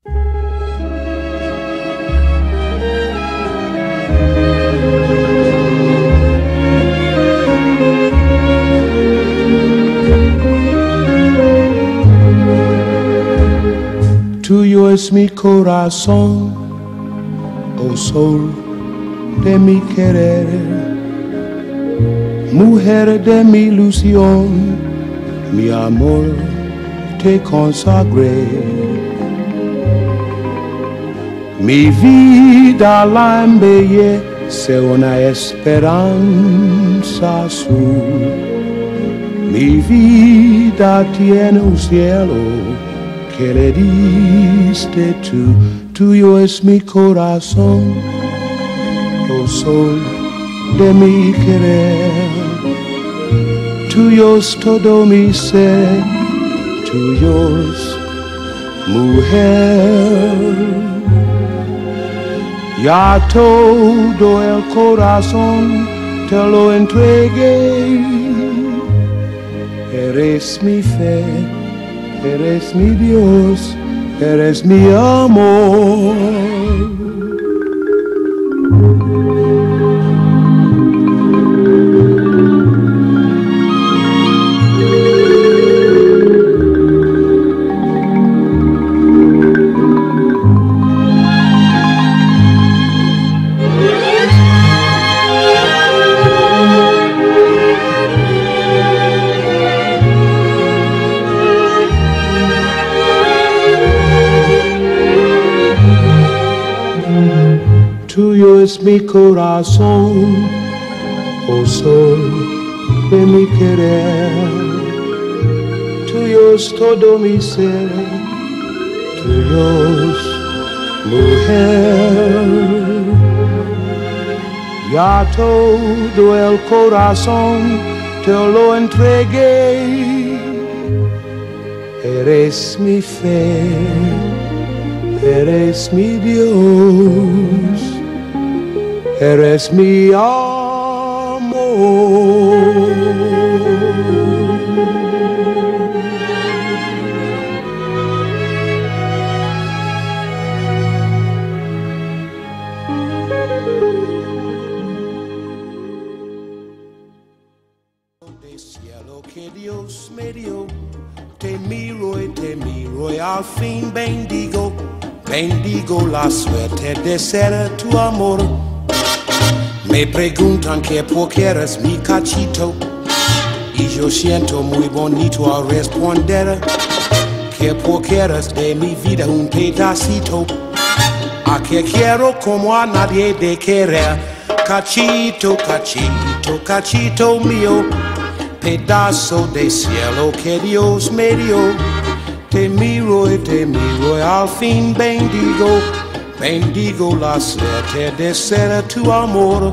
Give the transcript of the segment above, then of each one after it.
Tuyo es mi corazón, oh sol de mi querer, mujer de mi ilusión, mi amor te consagré. Mi vida la embellece una esperanza azul. Mi vida tiene un cielo que le diste tú. Tuyo es mi corazón, oh sol de mi querer. Tuyo es todo mi ser, tuyos, mujer. Ya todo el corazón te lo entregué. Eres mi fe, eres mi Dios, eres mi amor. Tuyo es mi corazón, oh sol de mi querer. Tuyo es todo mi ser, tuyo es mujer. Ya todo el corazón te lo entregué. Eres mi fe, eres mi Dios, eres mi amor. Del cielo que Dios me dio, te miro y al fin bendigo. Bendigo la suerte de ser tu amor. Me preguntan que por qué eres mi cachito, y yo siento muy bonito al responder que porque eres de mi vida un pedacito, a que quiero como a nadie de querer. Cachito, cachito, cachito mío, pedazo de cielo que Dios me dio. Te miro y al fin bendigo. Bendigo la suerte de ser tu amor.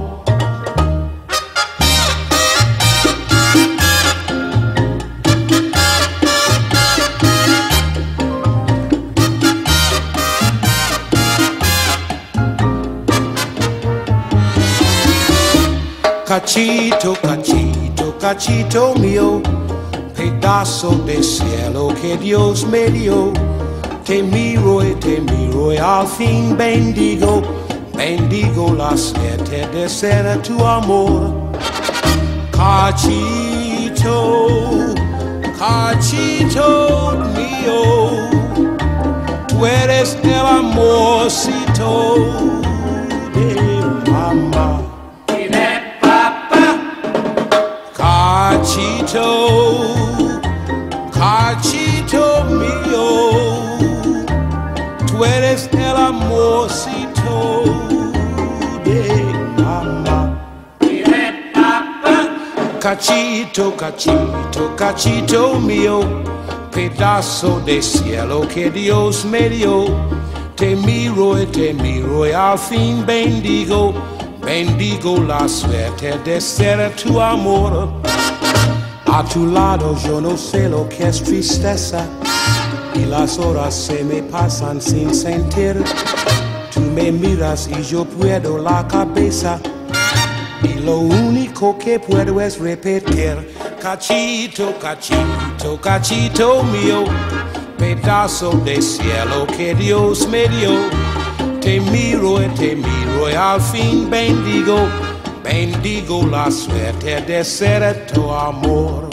Cachito, cachito, cachito mío, pedazo de cielo que Dios me dio. Te miro y al fin bendigo. Bendigo la suerte de ser tu amor. Cachito, cachito mío, tú eres el amorcito de mamá y de papá. Cachito, cachito mío, tú eres el amorcito de mamá y de papá. Cachito, cachito, cachito mío, pedazo de cielo que Dios me dio. Te miro y al fin bendigo. Bendigo la suerte de ser tu amor. A tu lado yo no sé lo que es tristeza, y las horas se me pasan sin sentir. Tú me miras y yo puedo la cabeza, y lo único que puedo es repetir. Cachito, cachito, cachito mío, pedazo de cielo que Dios me dio. Te miro y al fin bendigo, bendigo la suerte de ser tu amor.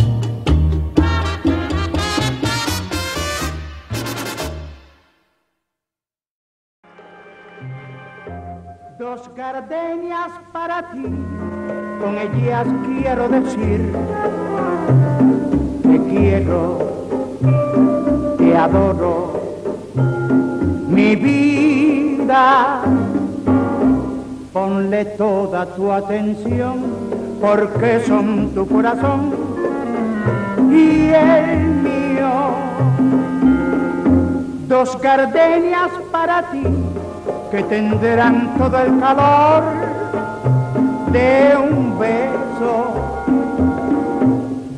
Dos gardenias para ti, con ellas quiero decir, te quiero, te adoro, mi vida. Ponle toda tu atención, porque son tu corazón y el mío. Dos gardenias para ti, que tendrán todo el calor de un beso,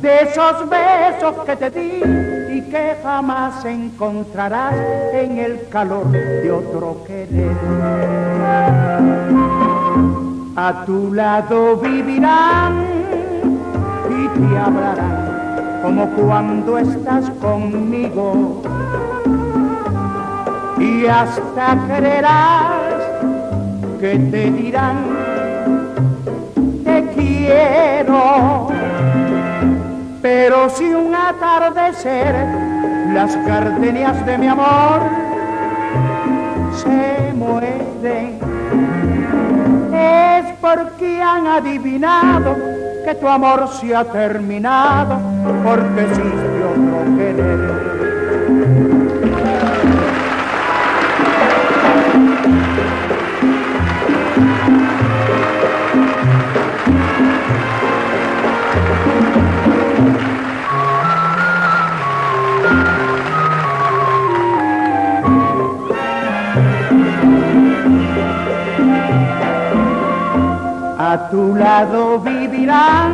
de esos besos que te di y que jamás encontrarás en el calor de otro querer. A tu lado vivirán y te hablarán como cuando estás conmigo, y hasta creerás que te dirán te quiero. Pero si un atardecer las gardenias de mi amor se mueren, es porque han adivinado que tu amor se ha terminado, porque existe otro querer. A tu lado vivirán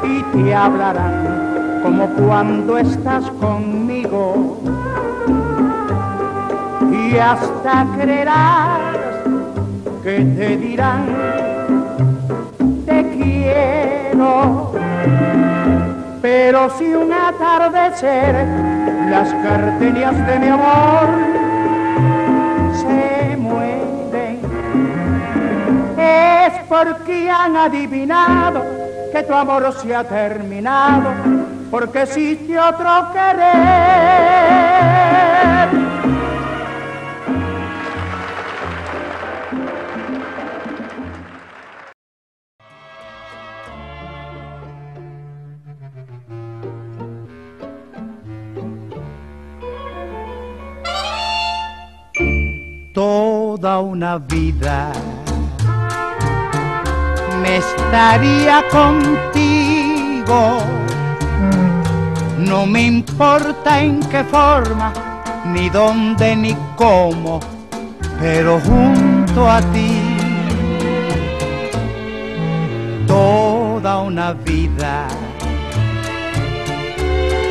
y te hablarán como cuando estás conmigo, y hasta creerás que te dirán te quiero. Pero si un atardecer las gardenias de mi amor se mueren, es porque han adivinado que tu amor se ha terminado, porque existe otro querer. Toda una vida me estaría contigo, no me importa en qué forma, ni dónde, ni cómo, pero junto a ti. Toda una vida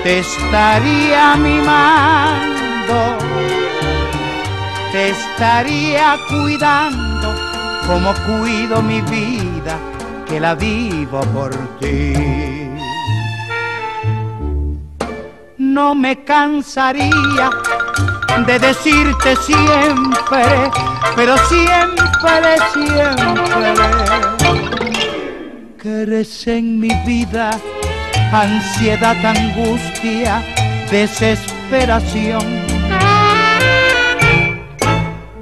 te estaría mimando, te estaría cuidando como cuido mi vida, que la vivo por ti. No me cansaría de decirte siempre, pero siempre, siempre, que eres en mi vida ansiedad, angustia, desesperación.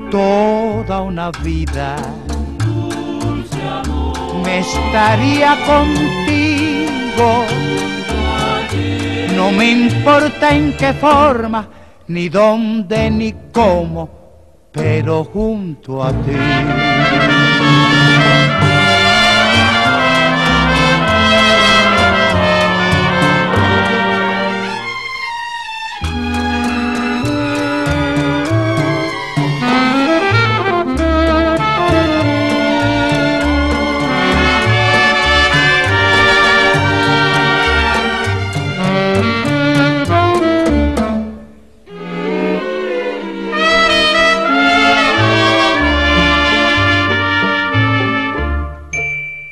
Toda una vida me estaría contigo, no me importa en qué forma, ni dónde, ni cómo, pero junto a ti.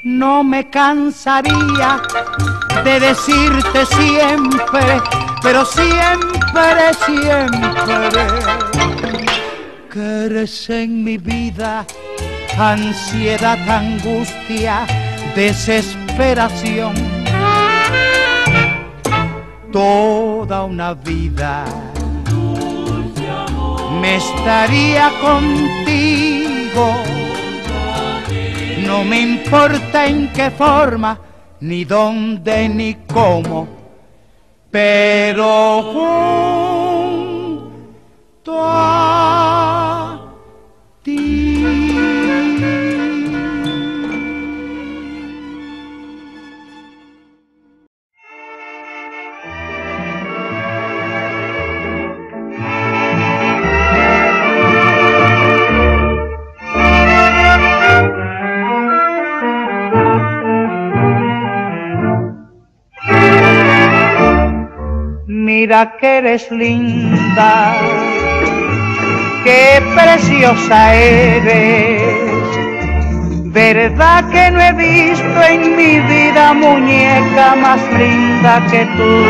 No me cansaría de decirte siempre, pero siempre, siempre que eres en mi vida ansiedad, angustia, desesperación. Toda una vida me estaría contigo, no me importa en qué forma, ni dónde, ni cómo, pero junto a ti. Mira que eres linda, qué preciosa eres. Verdad que no he visto en mi vida muñeca más linda que tú.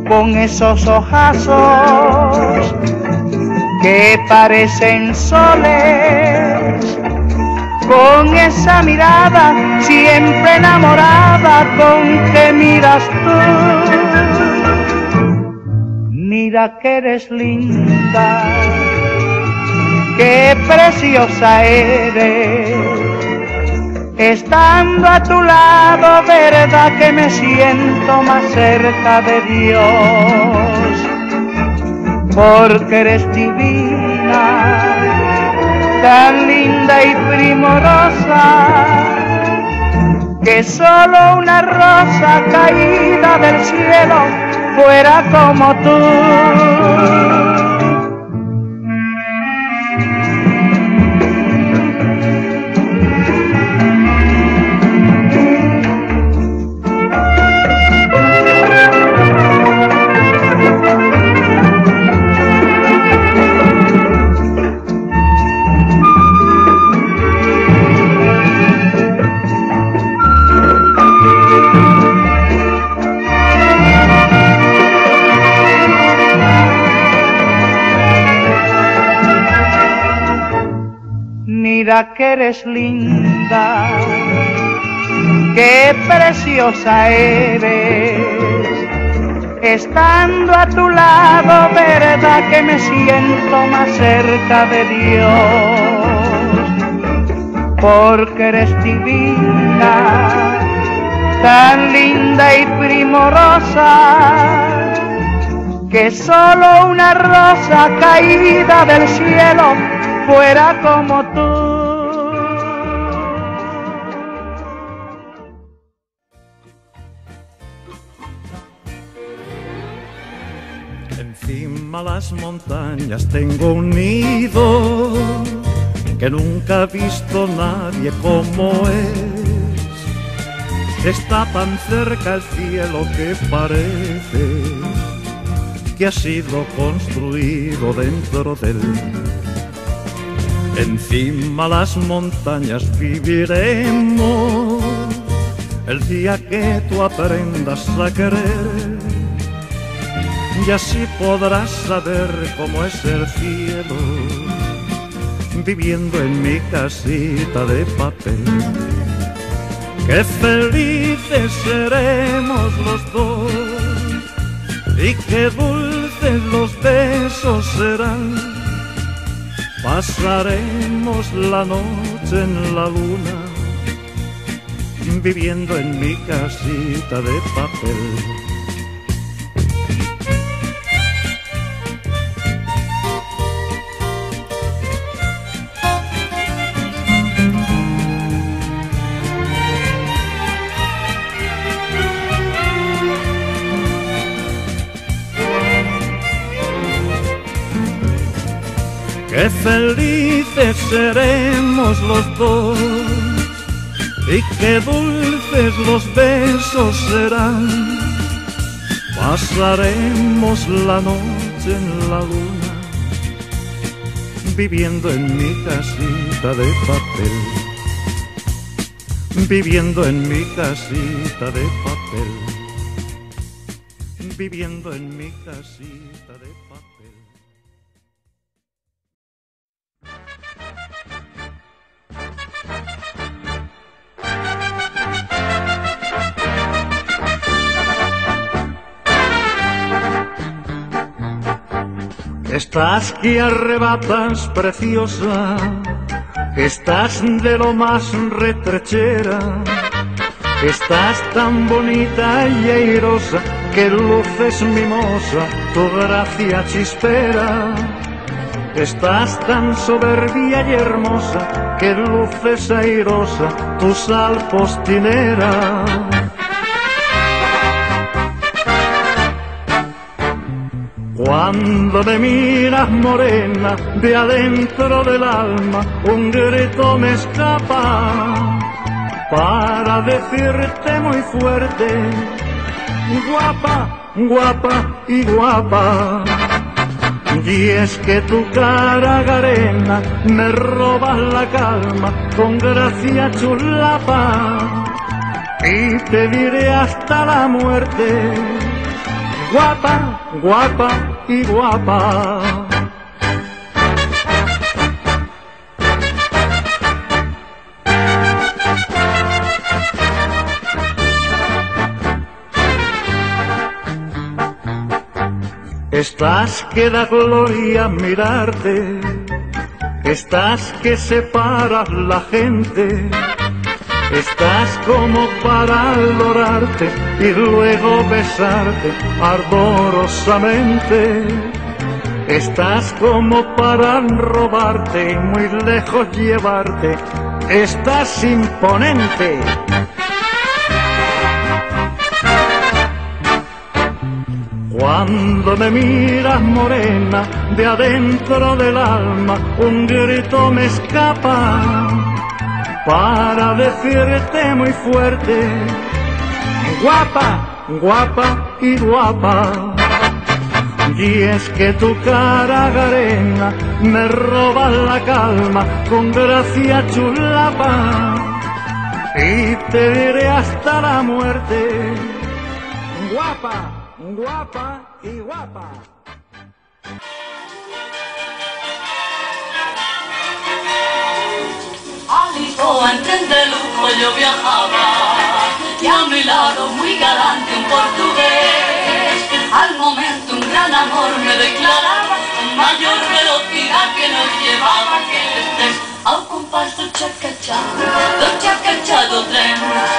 Con esos ojazos que parecen soles, con esa mirada siempre enamorada con que miras tú. Mira que eres linda, qué preciosa eres. Estando a tu lado, verdad que me siento más cerca de Dios, porque eres divina, tan linda y primorosa, que solo una rosa caída del cielo fuera como tú. Mira que eres linda, qué preciosa eres. Estando a tu lado, verdad que me siento más cerca de Dios, porque eres divina, tan linda y primorosa, que solo una rosa caída del cielo fuera como tú. Encima las montañas tengo un nido que nunca ha visto nadie como es. Está tan cerca el cielo que parece que ha sido construido dentro de él. Encima las montañas viviremos el día que tú aprendas a querer, y así podrás saber cómo es el cielo, viviendo en mi casita de papel. Qué felices seremos los dos, y qué dulces los besos serán. Pasaremos la noche en la luna, viviendo en mi casita de papel. Qué felices seremos los dos, y qué dulces los besos serán. Pasaremos la noche en la luna, viviendo en mi casita de papel, viviendo en mi casita de papel. viviendo en mi casita de papel. Estás que arrebatas, preciosa, estás de lo más retrechera, estás tan bonita y airosa que luces mimosa, tu gracia chispera. Estás tan soberbia y hermosa que luces airosa, tu sal postinera. Cuando me miras morena, de adentro del alma un grito me escapa para decirte muy fuerte, guapa, guapa y guapa. Y es que tu cara garena me roba la calma con gracia chulapa, y te diré hasta la muerte, guapa, guapa y guapa. Estás que da gloria mirarte, estás que separas la gente, estás como para adorarte y luego besarte ardorosamente. Estás como para robarte y muy lejos llevarte, estás imponente. Cuando me miras morena, de adentro del alma un grito me escapa para decirte muy fuerte, guapa, guapa y guapa. Y es que tu cara garena me roba la calma con gracia chulapa, y te diré hasta la muerte, guapa, guapa y guapa. A Lisboa en tren de lujo yo viajaba, y a mi lado muy galante un portugués. Al momento un gran amor me declaraba, con mayor velocidad que nos llevaba aquel estrés. Ao compás do chacachá do tren,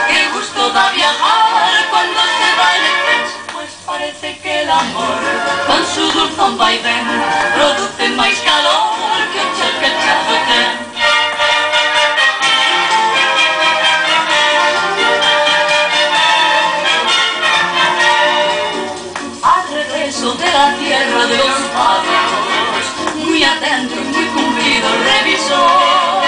que gusto da viajar cuando se va el tren. Pues parece que el amor, con su dulzón vaivén, produce máis calor que o chacachá do tren. De la tierra de los padres, muy atento y muy cumplido el revisor.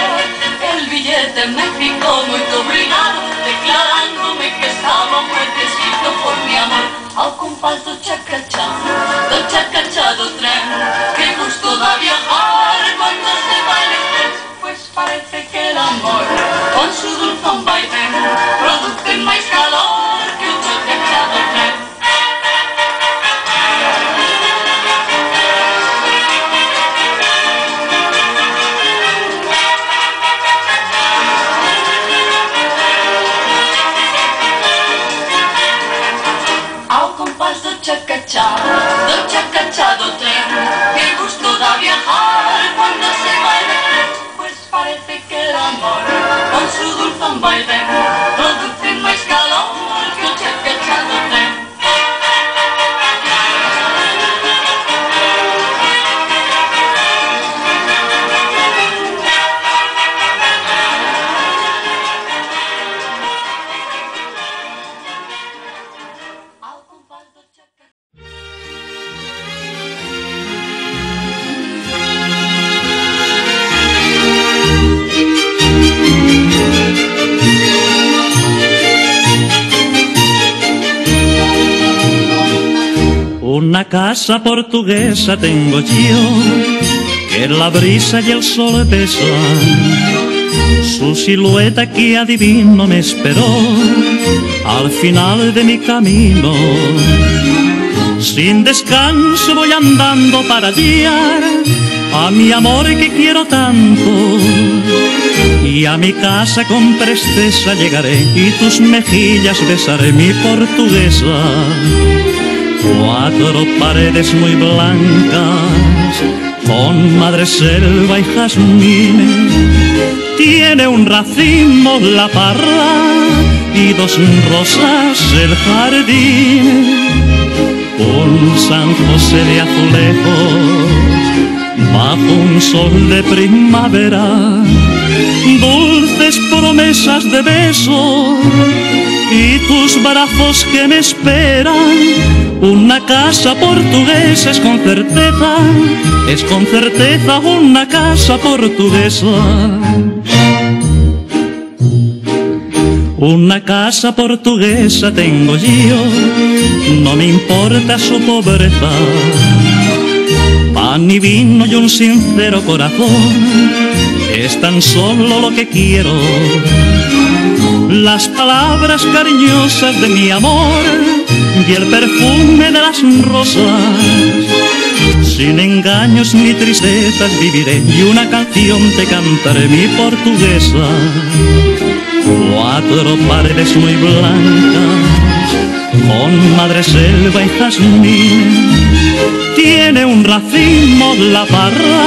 El billete me picó muy obrigado, declarándome que estaba muertecito por mi amor. Ao compás do chacachá do tren, que gusto da viajar cuando se va el estrés. Pues parece que el amor, con su dulzón vaivén, produce máis calor que o chacachá do tren. Chacachá do tren, que gusto da viajar cuando se va el tren. Pues parece que el amor, con su dulzón vaivén, produce máis calor que o chacachá do tren. Una casa portuguesa tengo yo, que la brisa y el sol besan. Su silueta que adivino me esperó al final de mi camino. Sin descanso voy andando para hallar a mi amor que quiero tanto, y a mi casa con presteza llegaré y tus mejillas besaré, mi portuguesa. 4 paredes muy blancas con madreselva y jazmín, tiene un racimo la parra y 2 rosas el jardín. Un San José de azulejos bajo un sol de primavera, dulces promesas de besos y tus brazos que me esperan. Una casa portuguesa es con certeza una casa portuguesa. Una casa portuguesa tengo yo, no me importa su pobreza. Pan y vino y un sincero corazón es tan solo lo que quiero. Las palabras cariñosas de mi amor y el perfume de las rosas. Sin engaños ni tristezas viviré y una canción te cantaré, mi portuguesa. 4 paredes muy blancas con madreselva y jazmín, tiene un racimo la parra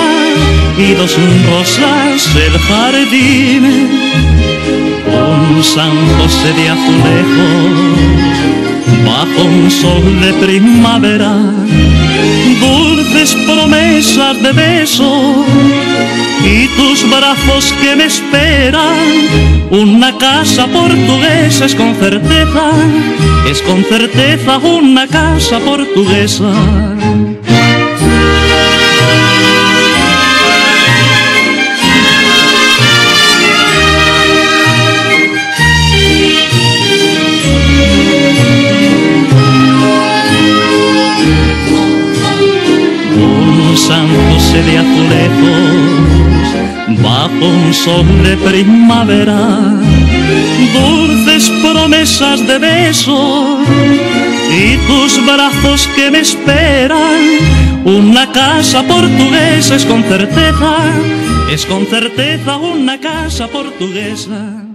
y 2 rosas el jardín. Un San José de azulejos bajo un sol de primavera, dulces promesas de besos y tus brazos que me esperan. Una casa portuguesa es con certeza una casa portuguesa. San José de azulejos bajo un sol de primavera, dulces promesas de besos y tus brazos que me esperan. Una casa portuguesa es con certeza una casa portuguesa.